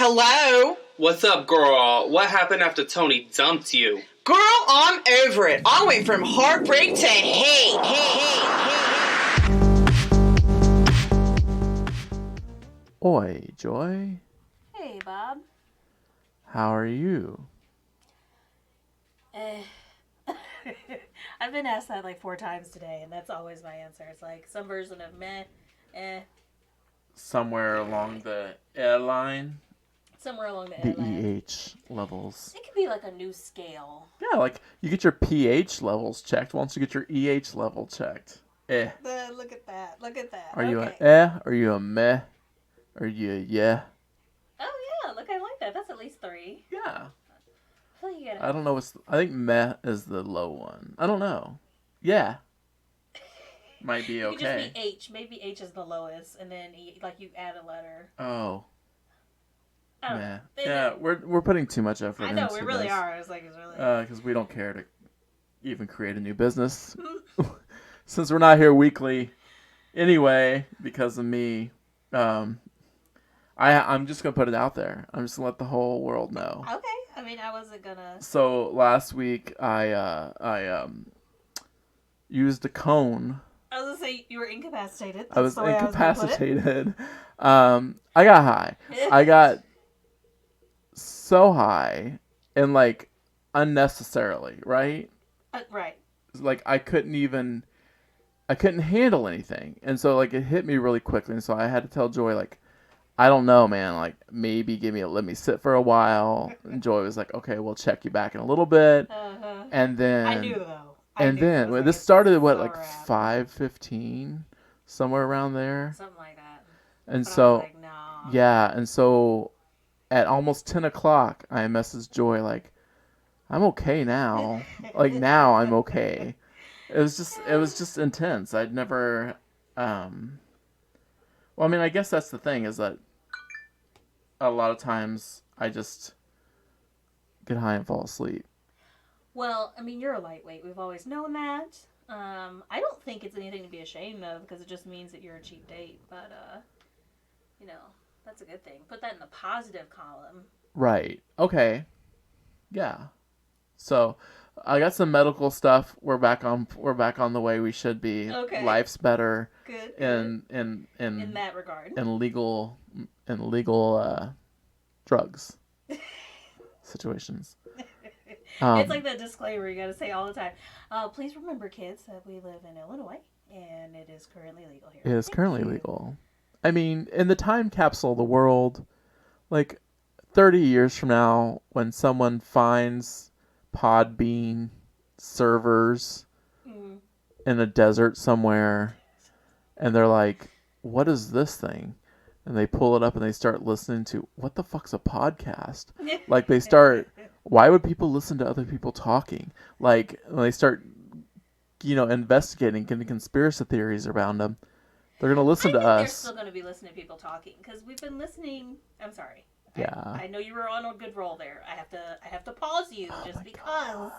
Hello? What's up, girl? What happened after Tony dumped you? Girl, I'm over it. I went from heartbreak to hate. Oi, Joy. Hey, Bob. How are you? I've been asked that like 4 times today, and that's always my answer. It's like some version of meh, Somewhere along the airline. somewhere along the The line. EH levels. It could be like a new scale. Yeah, like you get your pH levels checked once you get your EH level checked. Look at that. Look at that. Are you okay. a Are you a meh? Are you a yeah? Oh, yeah. Look, I like that. That's at least 3. Yeah. I feel like you I don't know I think meh is the low one. I don't know. Yeah. Might be It could okay. just be H. Maybe H is the lowest, and then like you add a letter. Oh. I don't Nah. know. Yeah, we're putting too much effort I into know, this. we really are. It's like, it's really... Because we don't care to even create a new business. Since we're not here weekly anyway, because of me, I'm just going to put it out there. I'm just going to let the whole world know. Okay. I mean, I wasn't gonna... So last week, I used a cone. I was gonna say you were incapacitated. I was incapacitated. I I got high. I got so high and like unnecessarily, right? Right. Like I couldn't handle anything, and so like it hit me really quickly, and so I had to tell Joy like, I don't know, man, like maybe let me sit for a while. And Joy was like, okay, we'll check you back in a little bit, and then I knew though. This started at what, like 5:15, somewhere around there, something like that. and But so I was like, no. yeah, and so at almost 10 o'clock, I messaged Joy like, I'm okay now. Like now I'm okay. It was just intense. I'd never, well, I mean, I guess that's the thing is that a lot of times I just get high and fall asleep. Well, I mean, you're a lightweight. We've always known that. I don't think it's anything to be ashamed of because it just means that you're a cheap date. But, that's a good thing. Put that in the positive column. Right. Okay. Yeah. So, I got some medical stuff. We're back on the way we should be. Okay. Life's better. Good. In that regard. And legal drugs situations. It's like that disclaimer you got to say all the time. Please remember, kids, that we live in Illinois and it is currently legal here. It is currently legal. I mean, in the time capsule of the world, like 30 years from now, when someone finds Podbean servers in a desert somewhere, and they're like, what is this thing? And they pull it up and they start listening to, what the fuck's a podcast? Like they start, why would people listen to other people talking? Like when they start, investigating, getting conspiracy theories around them, they're going to listen to us. They're still going to be listening to people talking because we've been listening. I'm sorry. Yeah. I know you were on a good roll there. I have to pause you just because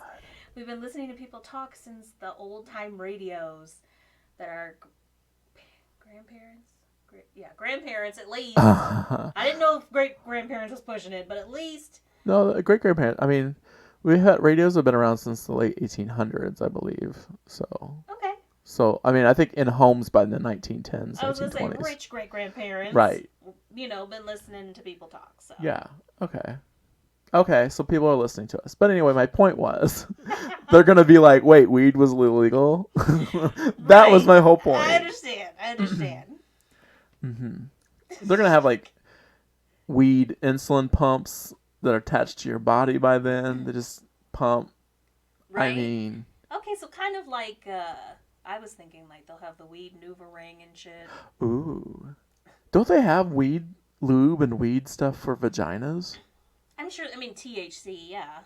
we've been listening to people talk since the old time radios that our grandparents. Grandparents at least. I didn't know if great grandparents was pushing it, but at least. No, great grandparents. I mean, radios have been around since the late 1800s, I believe. So. Okay. So I mean, I think in homes by the 1910s, 1920s. I was gonna say rich great grandparents. Right. Been listening to people talk. So. Yeah. Okay. So people are listening to us. But anyway, my point was, they're gonna be like, "Wait, weed was illegal." That was my whole point. I understand. They're gonna have like weed insulin pumps that are attached to your body by then. They just pump. Right. I mean. Okay, so kind of like I was thinking like they'll have the weed NuvaRing and shit. Ooh. Don't they have weed lube and weed stuff for vaginas? I'm sure. I mean THC, yeah,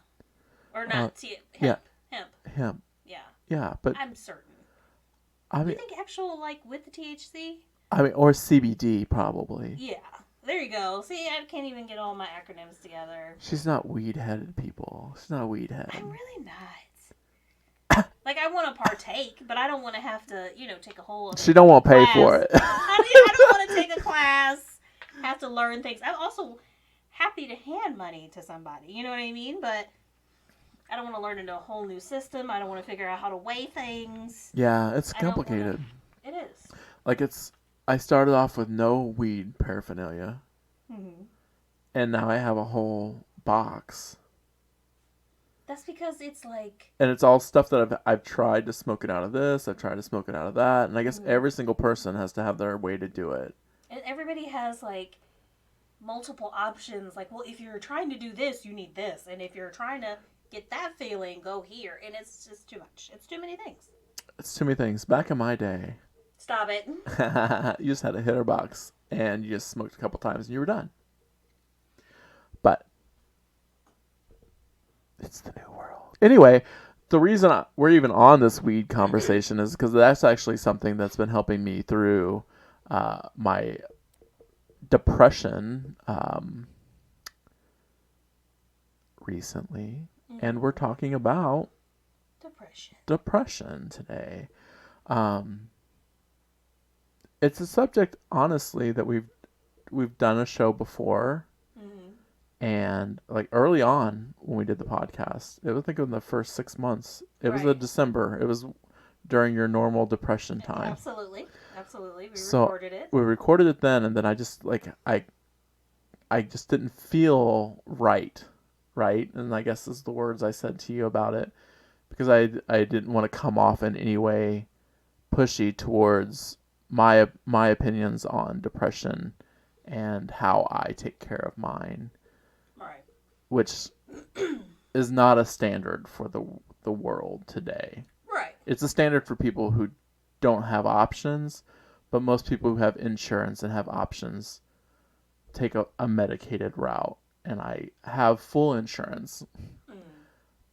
or not hemp. Hemp. Yeah. Yeah, but I'm certain. I mean, you think actual like with the THC? I mean, or CBD probably. Yeah. There you go. See, I can't even get all my acronyms together. She's not weed-headed, people. She's not a weed-head. I'm really not. Like, I want to partake, but I don't want to have to, take a whole... She don't want to pay for it. I don't want to take a class, have to learn things. I also happy to hand money to somebody. You know what I mean? But I don't want to learn into a whole new system. I don't want to figure out how to weigh things. Yeah, it's complicated. It is. Like I started off with no weed paraphernalia, and now I have a whole box. That's because it's like... And it's all stuff that I've tried to smoke it out of this, I've tried to smoke it out of that, and I guess every single person has to have their way to do it. And everybody has, like, multiple options. Like, well, if you're trying to do this, you need this. And if you're trying to get that feeling, go here. And it's just too much. It's too many things. It's too many things. Back in my day... Stop it. You just had a hitter box, and you just smoked a couple times, and you were done. But... it's the new world. Anyway, the reason we're even on this weed conversation is because that's actually something that's been helping me through my depression recently. And we're talking about depression today. It's a subject, honestly, that we've done a show before. And like early on when we did the podcast, it was, I think, in the first 6 months. It was a December. It was during your normal depression time. Absolutely. We recorded it. We recorded it then, and then I just I just didn't feel right. And I guess this is the words I said to you about it, because I didn't want to come off in any way pushy towards my opinions on depression and how I take care of mine. Right. Which is not a standard for the world today. Right. It's a standard for people who don't have options, but most people who have insurance and have options take a medicated route. And I have full insurance,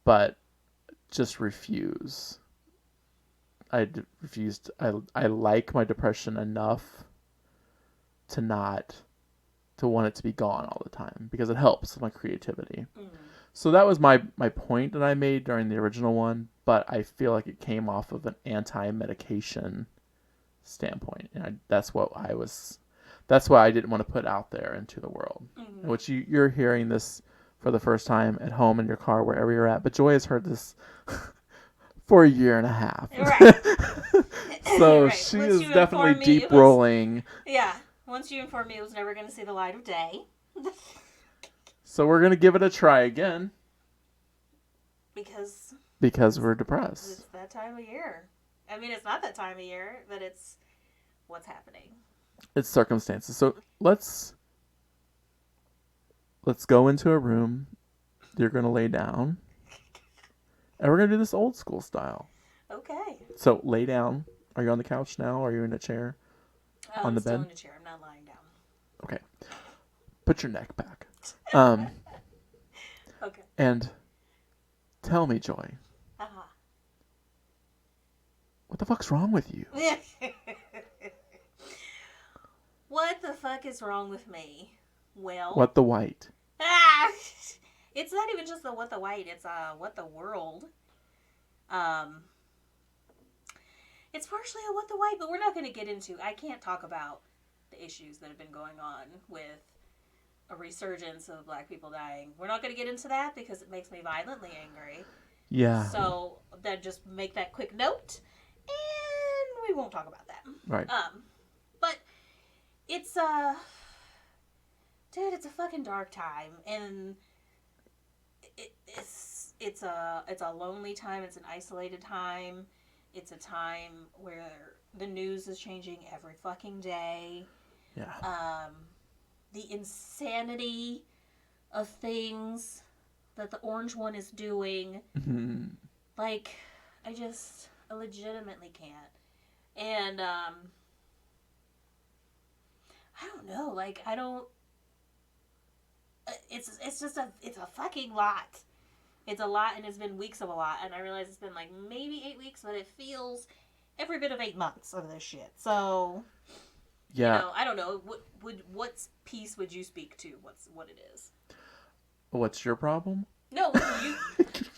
but just refuse. I refused. I like my depression enough to want it to be gone all the time, because it helps with my creativity. So that was my point that I made during the original one, but I feel like it came off of an anti-medication standpoint, and that's why I didn't want to put out there into the world. Which you're hearing this for the first time at home in your car, wherever you're at, but Joy has heard this for a year and a half. Right. So right. she Once is you definitely informed me deep rolling. Yeah. Once you informed me it was never going to see the light of day. So we're going to give it a try again. Because we're depressed. It's that time of year. I mean, it's not that time of year, but it's what's happening. It's circumstances. So let's go into a room. You're going to lay down. And we're going to do this old school style. Okay. So lay down. Are you on the couch now? Or are you in a chair? On the bed? I'm still in a chair. I'm not lying down. Okay. Put your neck back. Okay. And tell me, Joy. What the fuck's wrong with you? What the fuck is wrong with me? Well... What the white? It's not even just the what the white. It's what the world. It's partially a what the white, but we're not going to get into... I can't talk about the issues that have been going on with a resurgence of black people dying. We're not going to get into that because it makes me violently angry. Yeah. So then just make that quick note, and we won't talk about that. Right. But it's dude, it's a fucking dark time, and it's a lonely time. It's an isolated time. It's a time where the news is changing every fucking day. Yeah. The insanity of things that the orange one is doing. Like, I legitimately can't. And, I don't know, like, it's a fucking lot. It's a lot, and it's been weeks of a lot, and I realize it's been, like, maybe 8 weeks, but it feels every bit of 8 months of this shit, so... Yeah. You know, I don't know. What piece would you speak to? What it is? What's your problem? No, you.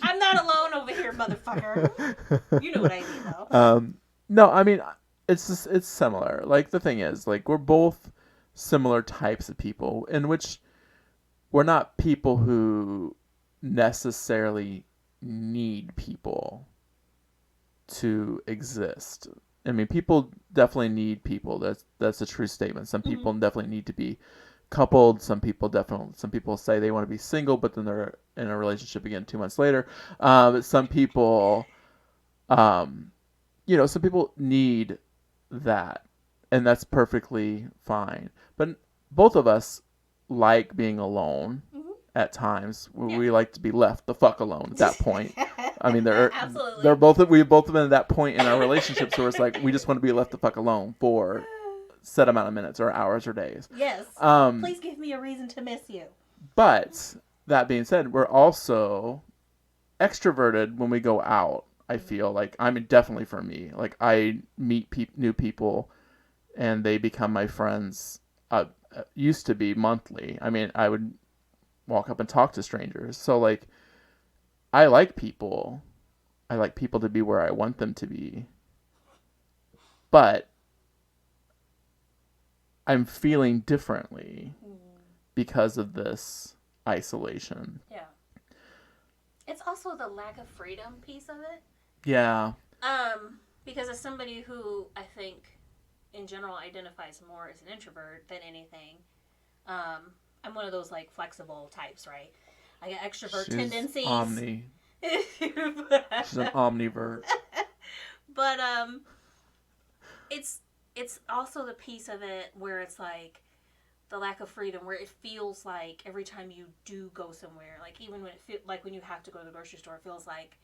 I'm not alone over here, motherfucker. You know what I mean, though. No, I mean it's similar. Like the thing is, like we're both similar types of people, in which we're not people who necessarily need people to exist. I mean, people definitely need people. That's a true statement. Some people definitely need to be coupled. Some people say they want to be single, but then they're in a relationship again 2 months later. Some people, some people need that, and that's perfectly fine. But both of us like being alone at times. We like to be left the fuck alone at that point. I mean, we've both been at that point in our relationships where it's like we just want to be left the fuck alone for set amount of minutes or hours or days. Yes. Please give me a reason to miss you. But that being said, we're also extroverted when we go out. I feel like, I mean, definitely for me, like I meet new people and they become my friends. Used to be monthly. I mean, I would walk up and talk to strangers. So like, I like people. I like people to be where I want them to be. But I'm feeling differently because of this isolation. Yeah. It's also the lack of freedom piece of it. Yeah. Because as somebody who I think in general identifies more as an introvert than anything, I'm one of those like flexible types, right? I got extrovert tendencies. She's an omnivert. But it's also the piece of it where it's like the lack of freedom, where it feels like every time you do go somewhere, like even when when you have to go to the grocery store, it feels like,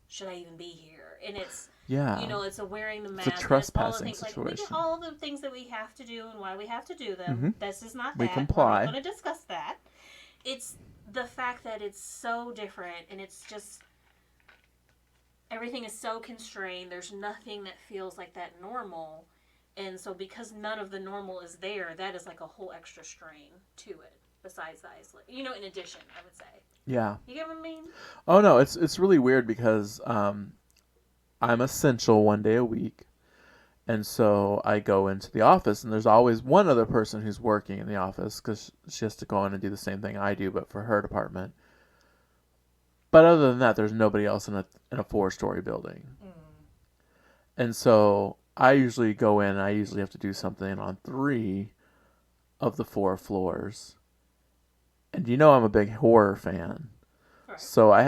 should I even be here? And it's it's a wearing the mask. It's a trespassing it's all the things, situation. like, all the things that we have to do and why we have to do them. This is not that. We comply. We're not going to discuss that. It's the fact that it's so different, and it's just everything is so constrained. There's nothing that feels like that normal. And so because none of the normal is there, that is like a whole extra strain to it besides the isolation. In addition, I would say. Yeah. You get what I mean? Oh, no, it's really weird because I'm essential one day a week. And so I go into the office, and there's always one other person who's working in the office because she has to go in and do the same thing I do, but for her department. But other than that, there's nobody else in a 4-story building. And so I usually go in, and I usually have to do something on 3 of the 4 floors. And I'm a big horror fan. Right. So I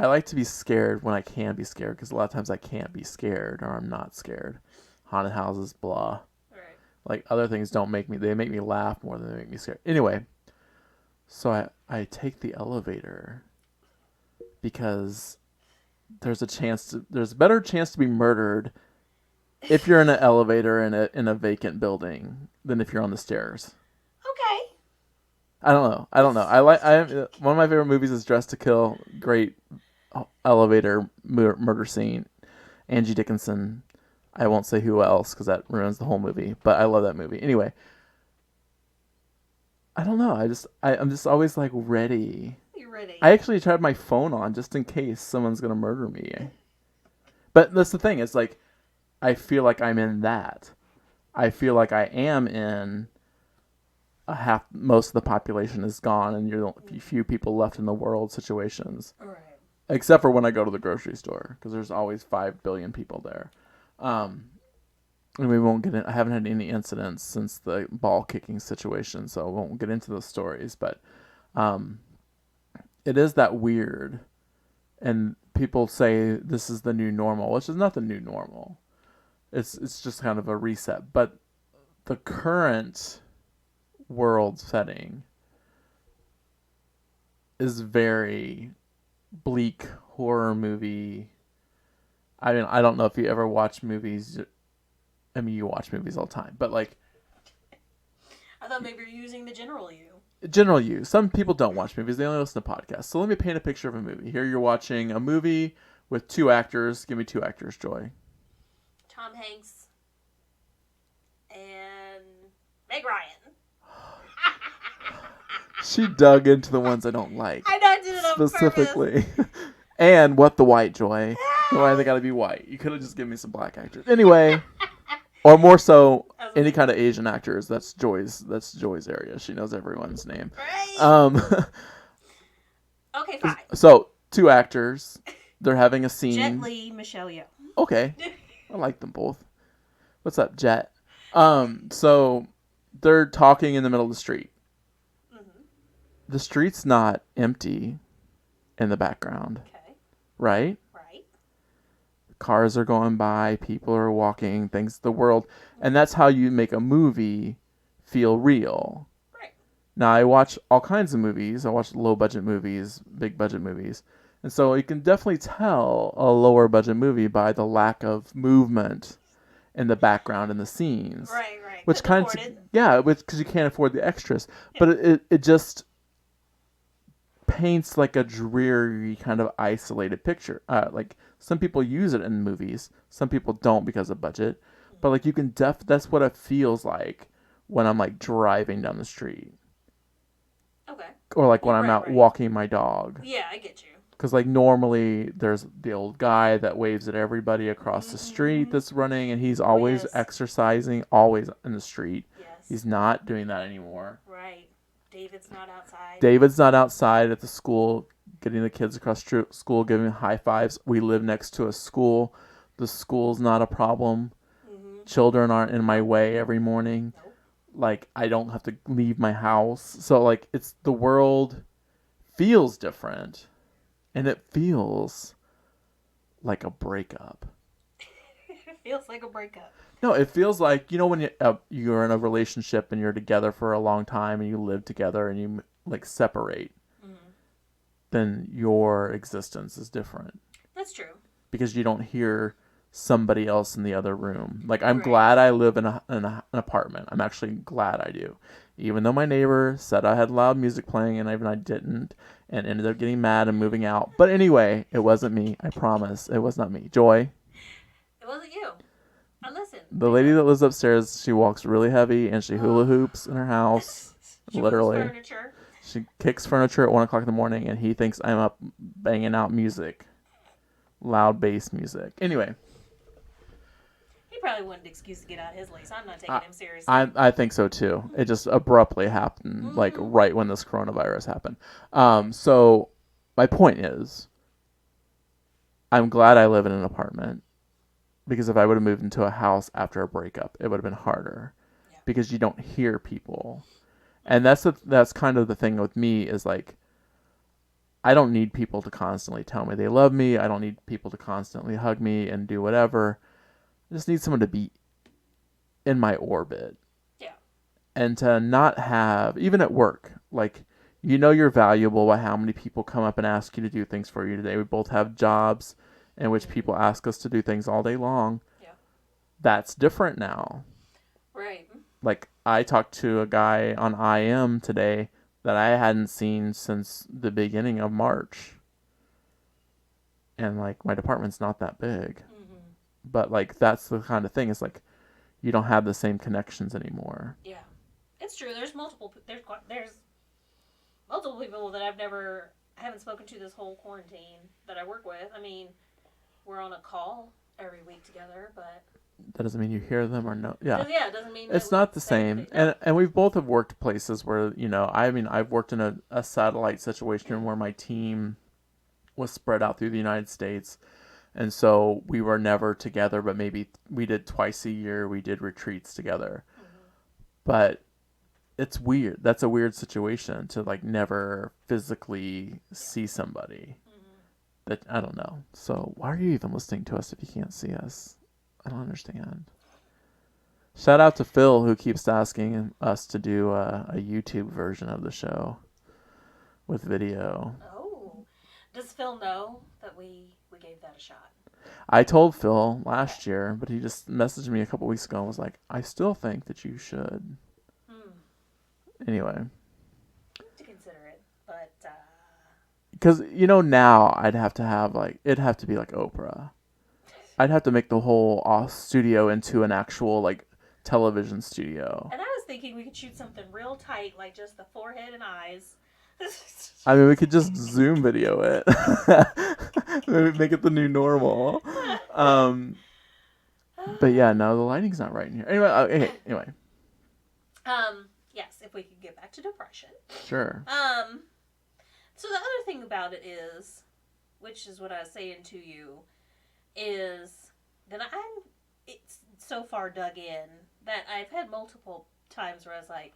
like to be scared when I can be scared, because a lot of times I can't be scared, or I'm not scared. Haunted houses, blah. Right. Like, other things they make me laugh more than they make me scared. Anyway, so I take the elevator because there's a better chance to be murdered if you're in an elevator in a vacant building than if you're on the stairs. Okay. I don't know. One of my favorite movies is Dressed to Kill. Great elevator murder scene. Angie Dickinson. I won't say who else because that ruins the whole movie, but I love that movie. Anyway, I don't know. I'm just always like ready. You're ready. I actually tried my phone on just in case someone's gonna murder me. But that's the thing. It's like I feel like I'm in that. I feel like I am in most of the population is gone, and you're the few people left in the world situations. Right. Except for when I go to the grocery store, because there's always 5 billion people there. And we won't get in. I haven't had any incidents since the ball kicking situation, so I won't get into those stories. But it is that weird, and people say this is the new normal, which is not the new normal. It's just kind of a reset. But the current world setting is very bleak horror movie. I mean, I don't know if you ever watch movies. I mean, you watch movies all the time, but like, I thought maybe you're using the general you. General you. Some people don't watch movies; they only listen to podcasts. So let me paint a picture of a movie. Here, you're watching a movie with 2 actors. Give me 2 actors, Joy. Tom Hanks and Meg Ryan. She dug into the ones I don't like. I know, I did it on specifically. And what the white, Joy? Why they gotta be white? You could have just given me some black actors. Anyway, or more so, Any kind of Asian actors, that's Joy's area. She knows everyone's name. Right. Okay, fine. So 2 actors, they're having a scene. Jet Li, Michelle Yeoh. Okay, I like them both. What's up, Jet? So they're talking in the middle of the street. Mm-hmm. The street's not empty in the background. Okay. Right? Right. Cars are going by, people are walking, things, the world. And that's how you make a movie feel real. Right. Now, I watch all kinds of movies. I watch low-budget movies, big-budget movies. And so you can definitely tell a lower-budget movie by the lack of movement in the background in the scenes. Right. Which kind of, yeah, because you can't afford the extras. Yeah. But it just paints like a dreary kind of isolated picture. Like some people use it in movies, some people don't because of budget. But like you can that's what it feels like when I'm like driving down the street. Okay. Or like when I'm out walking my dog. Yeah, I get you. Because like normally there's the old guy that waves at everybody across the street that's running, and he's always exercising, always in the street. Yes. He's not doing that anymore. Right. David's not outside. David's not outside at the school getting the kids across school, giving high fives. We live next to a school. The school's not a problem. Mm-hmm. Children aren't in my way every morning. Nope. Like I don't have to leave my house. So like it's the world feels different. And it feels like a breakup. It feels like a breakup. No, it feels like, you know, when you're in a relationship and you're together for a long time and you live together and you like separate, then your existence is different. That's true. Because you don't hear somebody else in the other room. Like I'm glad I live in an apartment. I'm actually glad I do. Even though my neighbor said I had loud music playing and even I didn't, and ended up getting mad and moving out. But anyway, it wasn't me. I promise. It was not me. Joy. It wasn't you. Listen. The lady that lives upstairs, she walks really heavy and she hula hoops in her house. She literally. moves furniture. She kicks furniture at 1 o'clock in the morning and he thinks I'm up banging out music. Loud bass music. Anyway. He probably wanted an excuse to get out of his lease. I'm not taking him seriously. I think so too. It just abruptly happened, like right when this coronavirus happened. So my point is, I'm glad I live in an apartment, because if I would have moved into a house after a breakup, it would have been harder, because you don't hear people, and that's kind of the thing with me is like, I don't need people to constantly tell me they love me. I don't need people to constantly hug me and do whatever. I just need someone to be in my orbit. Yeah. And to not have, even at work, like, you know you're valuable by how many people come up and ask you to do things for you today. We both have jobs in which people ask us to do things all day long. Yeah. That's different now. Right. Like, I talked to a guy on IM today that I hadn't seen since the beginning of March. And, like, my department's not that big. But, like, that's the kind of thing. It's like, you don't have the same connections anymore. Yeah. It's true. There's multiple people that I haven't spoken to this whole quarantine that I work with. I mean, we're on a call every week together, but... That doesn't mean you hear them or no. Yeah. Yeah, it doesn't mean it's not the same. And we've both have worked places where, you know, I mean, I've worked in a satellite situation where my team was spread out through the United States. And so we were never together, but maybe we did twice a year. We did retreats together. But it's weird. That's a weird situation to like never physically see somebody. That I don't know. So why are you even listening to us if you can't see us? I don't understand. Shout out to Phil, who keeps asking us to do a YouTube version of the show with video. Oh, does Phil know that we gave that a shot? I told Phil last year, but he just messaged me a couple weeks ago and was like, I still think that you should. Anyway. To consider it, but... Because, you know, now it'd have to be like Oprah. I'd have to make the whole studio into an actual, like, television studio. And I was thinking we could shoot something real tight, like just the forehead and eyes. I mean, we could just Zoom video it. Maybe make it the new normal. But yeah, no, the lighting's not right in here. Anyway, okay, anyway. Yes, if we could get back to depression. Sure. So the other thing about it is, which is what I was saying to you, is that it's so far dug in that I've had multiple times where I was like,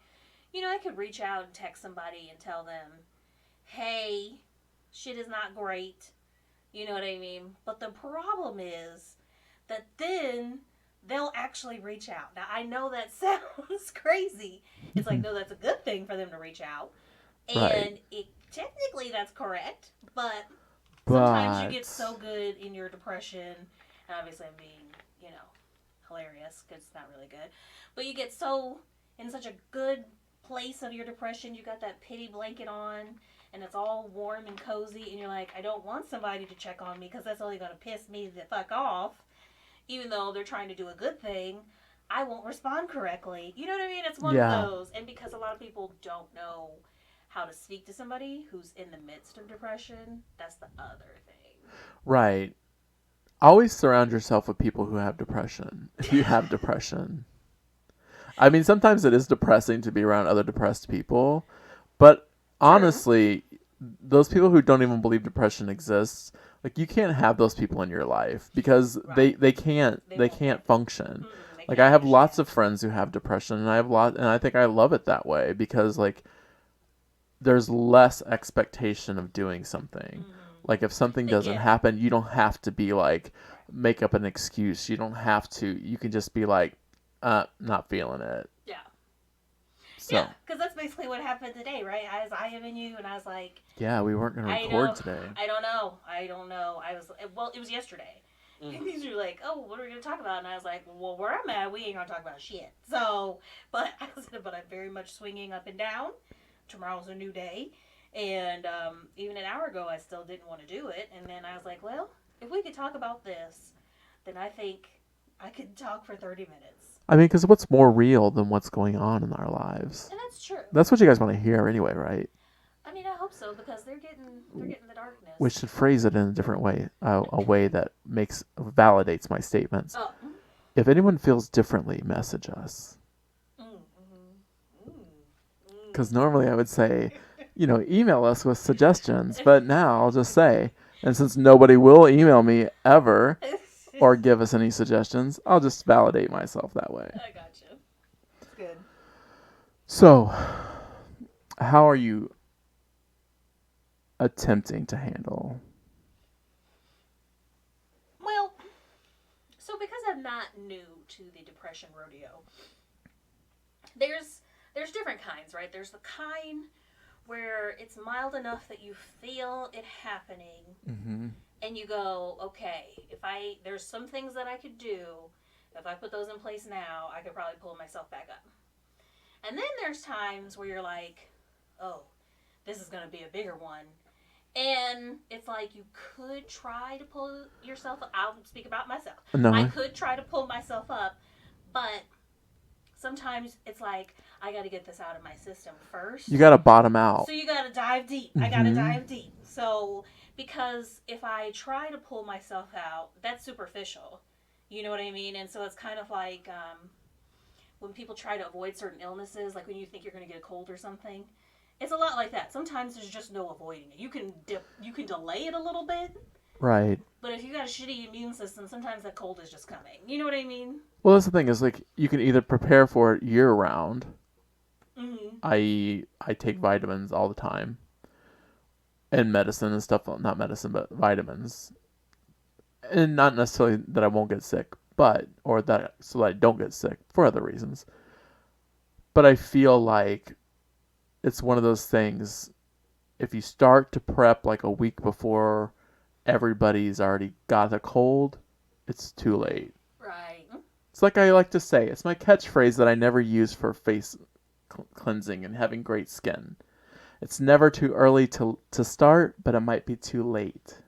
I could reach out and text somebody and tell them, hey, shit is not great. You know what I mean? But the problem is that then they'll actually reach out. Now, I know that sounds crazy. It's like, no, that's a good thing for them to reach out. And technically that's correct, but sometimes you get so good in your depression, and obviously I'm being, hilarious, because it's not really good, but you get so in such a good place of your depression, you got that pity blanket on, and it's all warm and cozy, and you're like, I don't want somebody to check on me, because that's only going to piss me the fuck off, even though they're trying to do a good thing. I won't respond correctly. You know what I mean? It's one of those, and because a lot of people don't know how to speak to somebody who's in the midst of depression, that's the other thing. Right. Always surround yourself with people who have depression. If you have depression. I mean, sometimes it is depressing to be around other depressed people, but honestly, those people who don't even believe depression exists, like, you can't have those people in your life because they can't function. Like, I have lots of friends who have depression, and I think I love it that way because, like, there's less expectation of doing something. Like, if something doesn't happen, you don't have to be like, make up an excuse. You don't have to. You can just be like, not feeling it. Yeah. So. Yeah, because that's basically what happened today, right? I was IMing you, and I was like... Yeah, we weren't going to record today. I don't know. It was yesterday. And these were like, oh, what are we going to talk about? And I was like, well, where I'm at, we ain't going to talk about shit. So, but I'm very much swinging up and down. Tomorrow's a new day. And even an hour ago, I still didn't want to do it. And then I was like, well, if we could talk about this, then I think I could talk for 30 minutes. I mean, because what's more real than what's going on in our lives? And that's true. That's what you guys want to hear anyway, right? I mean, I hope so, because they're getting the darkness. We should phrase it in a different way, a way that validates my statements. Oh. If anyone feels differently, message us. Because normally I would say, email us with suggestions, but now I'll just say, and since nobody will email me ever or give us any suggestions, I'll just validate myself that way. I gotcha. That's good. So, how are you attempting to handle? Well, so because I'm not new to the depression rodeo, there's different kinds, right? There's the kind where it's mild enough that you feel it happening, and you go, okay, there's some things that I could do. If I put those in place now, I could probably pull myself back up. And then there's times where you're like, oh, this is going to be a bigger one. And it's like you could try to pull yourself up. I'll speak about myself. No. I could try to pull myself up, but sometimes it's like, I got to get this out of my system first. You got to bottom out. So you got to dive deep. I got to dive deep. So, because if I try to pull myself out, that's superficial. You know what I mean? And so it's kind of like when people try to avoid certain illnesses, like when you think you're going to get a cold or something. It's a lot like that. Sometimes there's just no avoiding it. You can delay it a little bit. Right. But if you got a shitty immune system, sometimes that cold is just coming. You know what I mean? Well, that's the thing is, like, you can either prepare for it year round, i.e. I take vitamins all the time, and medicine and stuff, not medicine, but vitamins. And not necessarily that I won't get sick, so that I don't get sick for other reasons. But I feel like it's one of those things, if you start to prep like a week before everybody's already got a cold, it's too late. Right. It's like I like to say, it's my catchphrase that I never use for face cleansing and having great skin. It's never too early to start, but it might be too late.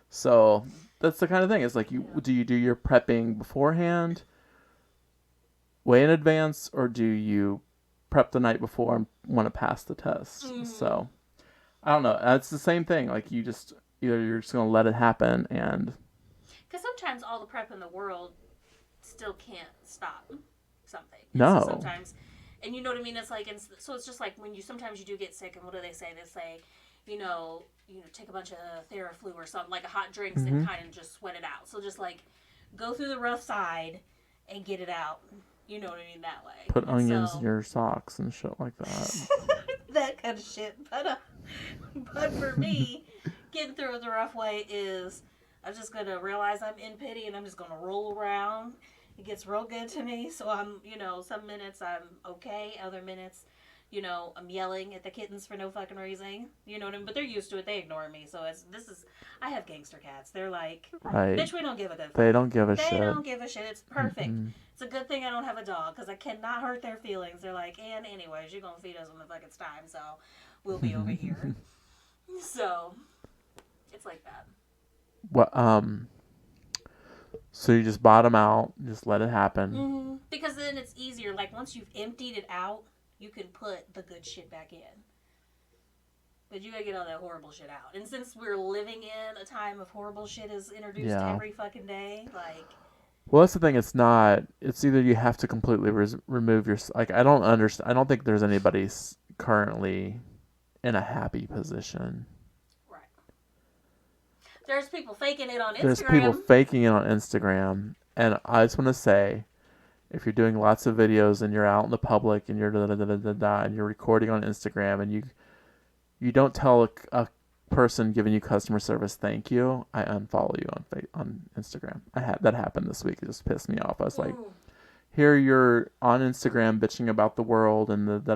So that's the kind of thing. It's like, do you do your prepping beforehand, way in advance, or do you prep the night before and want to pass the test? So I don't know. It's the same thing. Like, you're just going to let it happen, and Because sometimes all the prep in the world still can't stop something. And No. So sometimes, and you know what I mean? It's like, so it's just like when sometimes you do get sick, and what do they say? They say, take a bunch of Theraflu or something, like a hot drinks, and kind of just sweat it out. So just like go through the rough side and get it out. You know what I mean? That way. Put onions in your socks and shit like that. That kind of shit. But for me, getting through it the rough way is I'm just going to realize I'm in pity and I'm just going to roll around. It gets real good to me. So I'm, some minutes I'm okay. Other minutes, I'm yelling at the kittens for no fucking reason. You know what I mean? But they're used to it. They ignore me. So I have gangster cats. They're like, right. Bitch, we don't give a good fuck. They don't give a shit. They don't give a shit. It's perfect. It's a good thing I don't have a dog because I cannot hurt their feelings. They're like, and anyways, you're going to feed us when the fuck it's time. So we'll be over here. So it's like that. What? So you just bottom out, just let it happen. Because then it's easier. Like once you've emptied it out, you can put the good shit back in. But you gotta get all that horrible shit out. And since we're living in a time of horrible shit is introduced every fucking day, like. Well, that's the thing. It's not. It's either you have to completely remove your. Like I don't understand. I don't think there's anybody currently in a happy position. Right. There's people faking it on Instagram. There's people faking it on Instagram, and I just want to say, if you're doing lots of videos and you're out in the public and you're and you're recording on Instagram and you don't tell a person giving you customer service thank you, I unfollow you on Instagram. That happened this week. It just pissed me off. I was like, here you're on Instagram bitching about the world and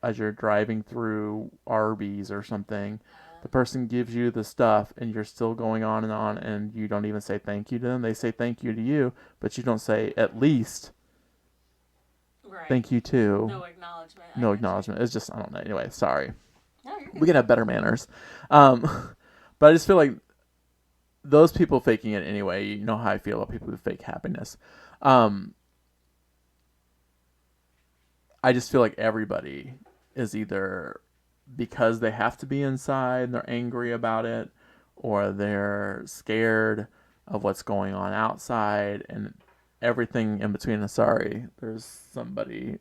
as you're driving through Arby's or something. The person gives you the stuff and you're still going on and you don't even say thank you to them. They say thank you to you, but you don't say at least thank you too. No acknowledgement. No acknowledgement. It's just, I don't know. Anyway, sorry. No, you're good. We can have better manners. But I just feel like those people faking it anyway, you know how I feel about people who fake happiness. I just feel like everybody is either because they have to be inside and they're angry about it, or they're scared of what's going on outside, and everything in between. Sorry, there's somebody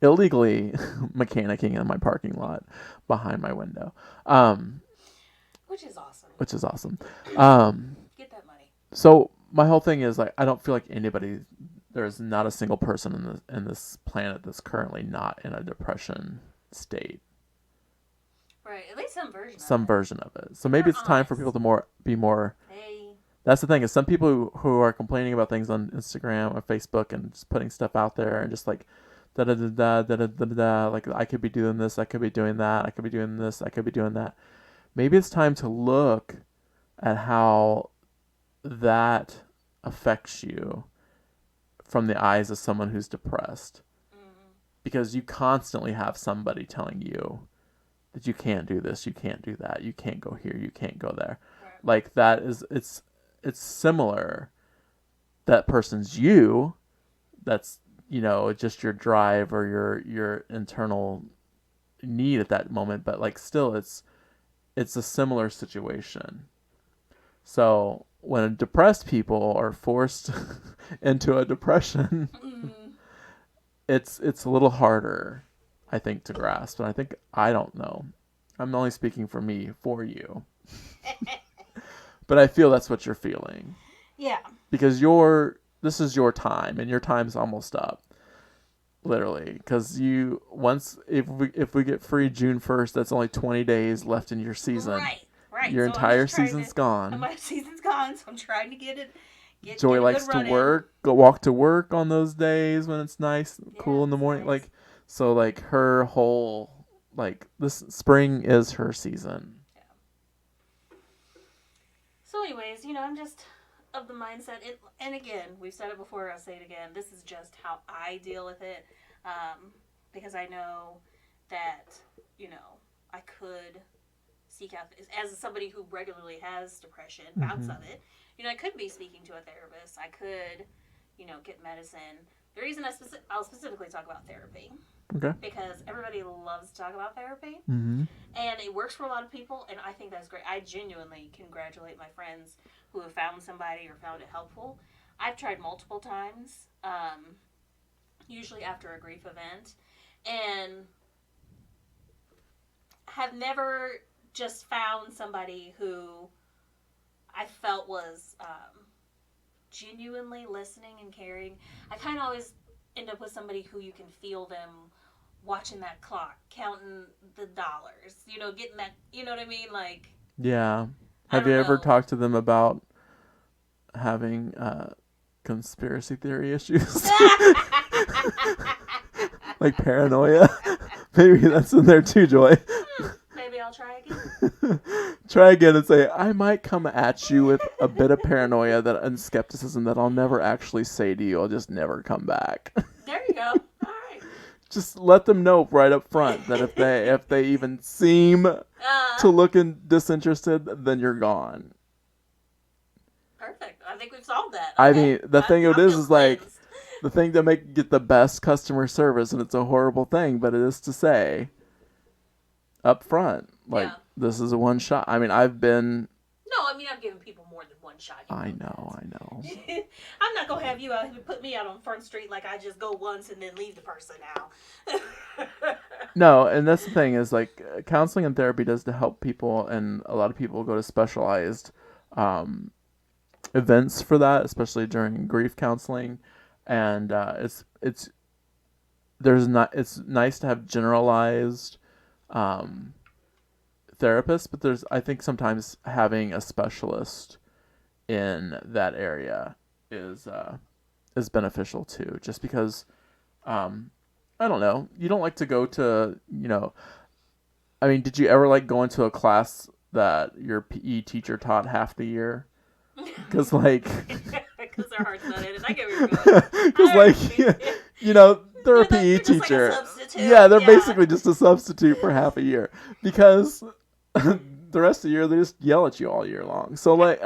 illegally mechanicking in my parking lot behind my window. Which is awesome. Get that money. So my whole thing is like, I don't feel like there's not a single person in this planet that's currently not in a depression state. Right, at least some version of it. So maybe it's time for people to be more. Hey. That's the thing, is some people who are complaining about things on Instagram or Facebook and just putting stuff out there and just like like I could be doing this, I could be doing that, I could be doing this, I could be doing that. Maybe it's time to look at how that affects you from the eyes of someone who's depressed. Because you constantly have somebody telling you that you can't do this, you can't do that, you can't go here, you can't go there. Right. Like that is, it's similar. That person's you. That's, just your drive or your internal need at that moment. But like still, it's a similar situation. So when depressed people are forced into a depression, it's a little harder, I think, to grasp. And I don't know. I'm only speaking for you. But I feel that's what you're feeling. Yeah. Because this is your time, and your time's almost up. Literally. Because if we get free June 1st, that's only 20 days left in your season. Right. Your entire season's gone. My season's gone, so I'm trying to get it. Joy likes to go walk to work on those days when it's nice, cool in the morning. Nice. Like her whole, this spring is her season. Yeah. So anyways, I'm just of the mindset. And again, we've said it before, I'll say it again. This is just how I deal with it. Because I know that, I could seek out, as somebody who regularly has depression, bouts of it, I could be speaking to a therapist. I could, get medicine. The reason I'll specifically talk about therapy. Okay. Because everybody loves to talk about therapy. Mm-hmm. And it works for a lot of people, and I think that's great. I genuinely congratulate my friends who have found somebody or found it helpful. I've tried multiple times, usually after a grief event, and have never just found somebody who I felt was genuinely listening and caring. I kind of always end up with somebody who you can feel them watching that clock, counting the dollars, getting that, you know what I mean? Like, Yeah. Have you ever talked to them about having conspiracy theory issues? Like paranoia? Maybe that's in there too, Joy. Maybe I'll try again. Try again and say, I might come at you with a bit of paranoia and skepticism that I'll never actually say to you. I'll just never come back. There you go. All right. Just let them know right up front that if they even seem to look disinterested, then you're gone. Perfect. I think we've solved that. I mean, the thing it is like the thing to get the best customer service, and it's a horrible thing, but it is to say up front, like, this is a one shot. I mean, I've given people more than one shot. I know. I'm not going to have you out here put me out on Front Street like I just go once and then leave the person now. No, and that's the thing is, like, counseling and therapy does to help people, and a lot of people go to specialized events for that, especially during grief counseling, and it's nice to have generalized therapists, but I think sometimes having a specialist in that area is beneficial too, just because I don't know, you don't like to go to, I mean, did you ever like go into a class that your PE teacher taught half the year? Because like because their heart's not in it. I get where you're going. Because they're a PE teacher. Like they're basically just a substitute for half a year, because the rest of the year they just yell at you all year long. So like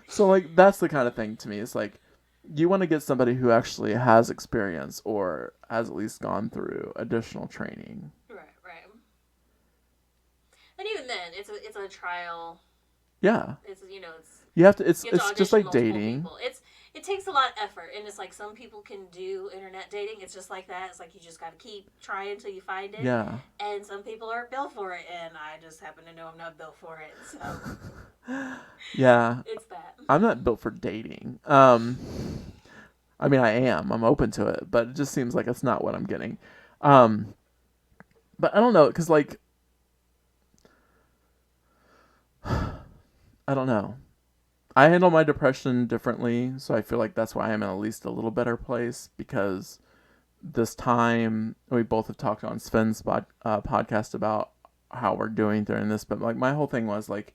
so like that's the kind of thing to me. It's like you want to get somebody who actually has experience or has at least gone through additional training. Right. And even then, it's a trial. Yeah. It's you have to. It's just like dating. It takes a lot of effort, and it's like some people can do internet dating. It's just like that. It's like you just got to keep trying until you find it. Yeah. And some people are built for it, and I just happen to know I'm not built for it. So. Yeah. It's that. I'm not built for dating. I mean, I am. I'm open to it, but it just seems like it's not what I'm getting. But I don't know, because like, I don't know. I handle my depression differently, so I feel like that's why I'm in at least a little better place, because this time, we both have talked on Sven's podcast about how we're doing during this, but like my whole thing was like,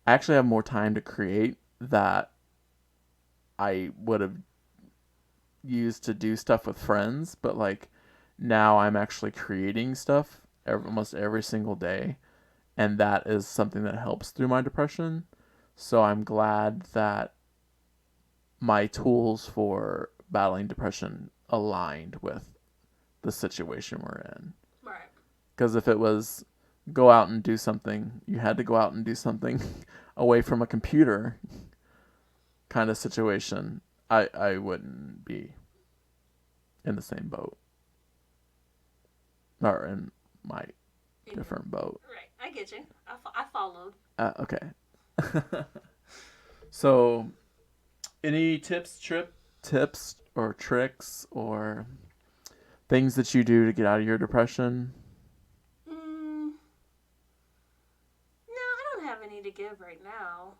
I actually have more time to create that I would have used to do stuff with friends, but like now I'm actually creating stuff almost every single day, and that is something that helps through my depression. So I'm glad that my tools for battling depression aligned with the situation we're in. Right. Because if it was go out and do something, you had to go out and do something away from a computer kind of situation, I wouldn't be in the same boat. Or in my different boat. Right. I get you. I followed. Okay. So, any tips or tricks or things that you do to get out of your depression? No, I don't have any to give right now.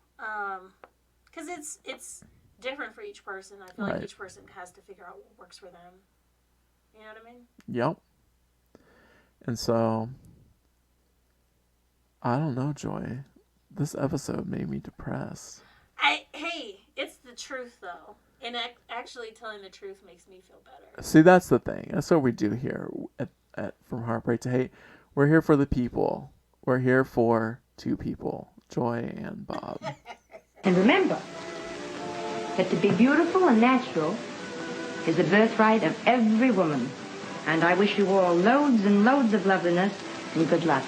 Because it's different for each person. I feel like each person has to figure out what works for them. You know what I mean? Yep. And so, I don't know, Joy. This episode made me depressed. Hey, it's the truth, though. And actually telling the truth makes me feel better. See, that's the thing. That's what we do here at From Heartbreak to Hate. We're here for the people. We're here for two people, Joy and Bob. And remember that to be beautiful and natural is the birthright of every woman. And I wish you all loads and loads of loveliness and good luck.